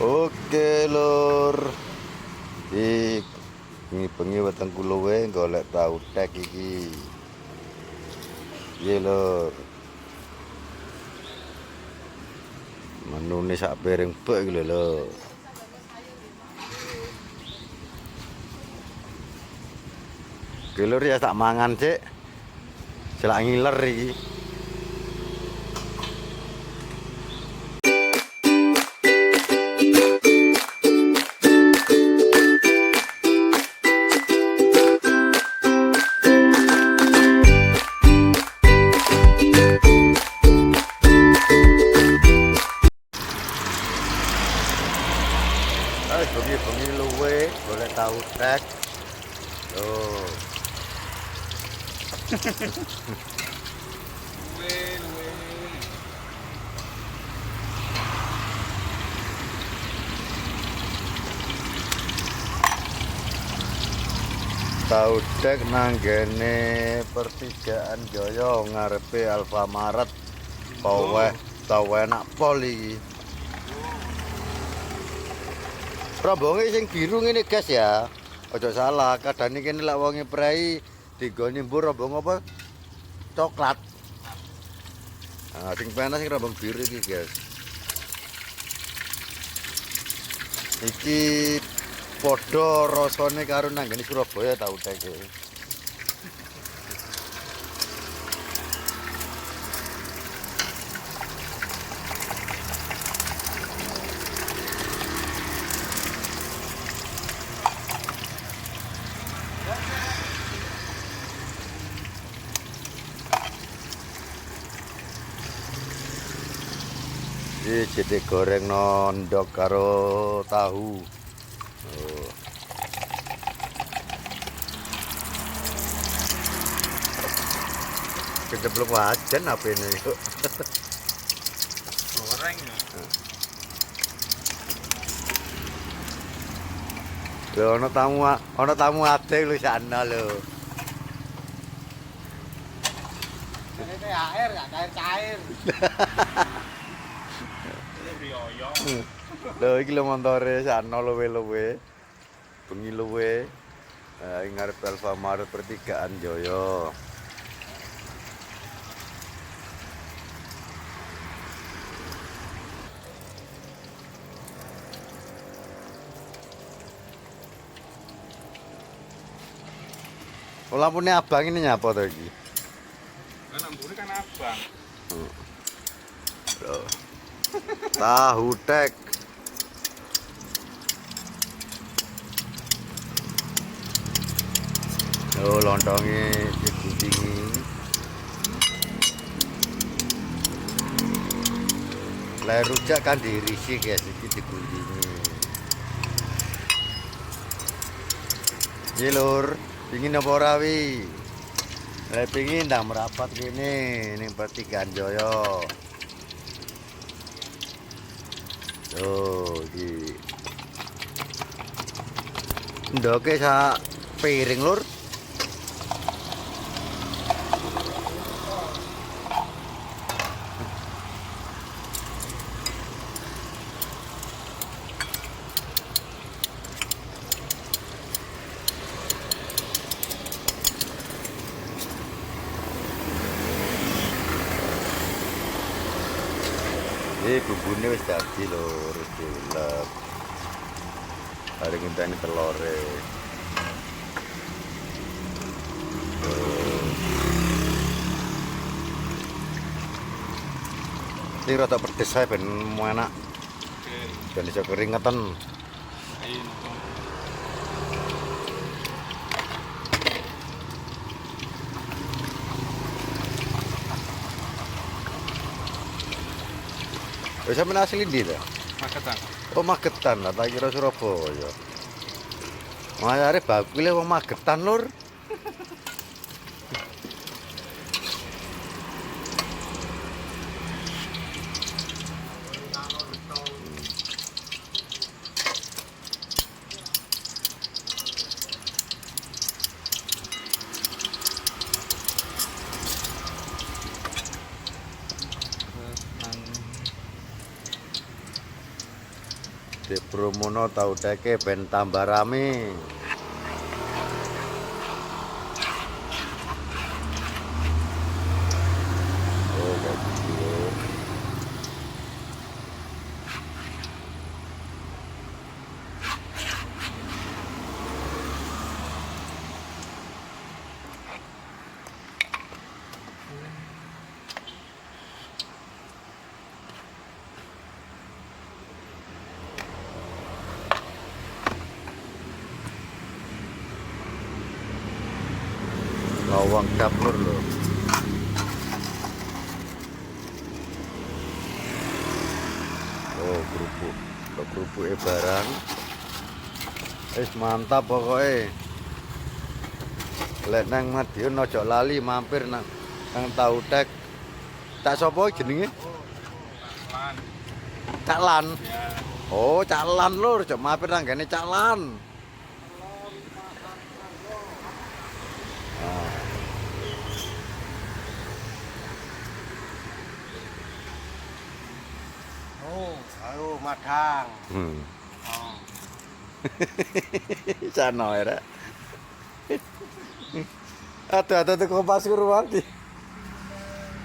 Oke lur, ini bengi weteng kula wae golek tahu tek iki. Iya lur. Menune sak piring bek iki lho lur. Oke lur ya tak mangan sik. Jelak ngiler iki. Bengi-bengi luwe golek tahu tek. Tuh. Tahu tek nanggene pertigaan Joyo ngarepe Alfamaret. Tau enak pol iki. Rombonge sing biru ngene guys ya. Ojo salah, kadang iki lek wonge prei digoni mbur rombong apa? Coklat. Nah, sing panas sing rombong biru iki guys. Iki padha rasane karo nanggene Surabaya tahu teke. Iki jadi goreng nondok karo tahu. Oh. Kejeblok wajan apa ini yuk. Goreng. Lho ana tamu ate lho sana lho. Ini THR nggak cair-cair. Lho iki lho montore sana luwe-luwe. Bengi luwe. Ing ngarep Alfamaret pertigaan Joyo. Oh, lampunya abang ini nyapa tuh iki? Kan lampunya kan abang. Tahu tek. Oh, lontongnya diguntingi. Lah rujak kan diirisi guys, iki diguntingi. Iki lur, pingin apa ora wi? Lah pingin ndang merapat kene ning pertigaan Joyo. Tuh, iki. Ndoke sak piring lur. Bubune wis dadi lur, dilep. Are ngenteni telore. Ini rada pedes ae ben enak. Ben iso keringetan. Wis sampeyan asli ndi ta? Magetan. Oh Magetan lah, tak kira Surabaya. Mayare bakule wong Magetan lur. Di promono tahu teke ben tambah rame. Oh, kayak gitu. Lawang dapur loh. Oh, kerupuk. Untuk kerupuk barang. Mantap pokoknya. Lek nang Madiun ojo lali mampir nang tahu tek. Cak sapa jenenge? Lan. Cak Lan. Ya. Oh, Cak Lan lur, ojo mampir nang gene Cak Lan. Oh, ayo madang. Oh. Sana ya. Aduh, kok pas kurwanti.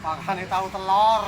Pakane tahu telur.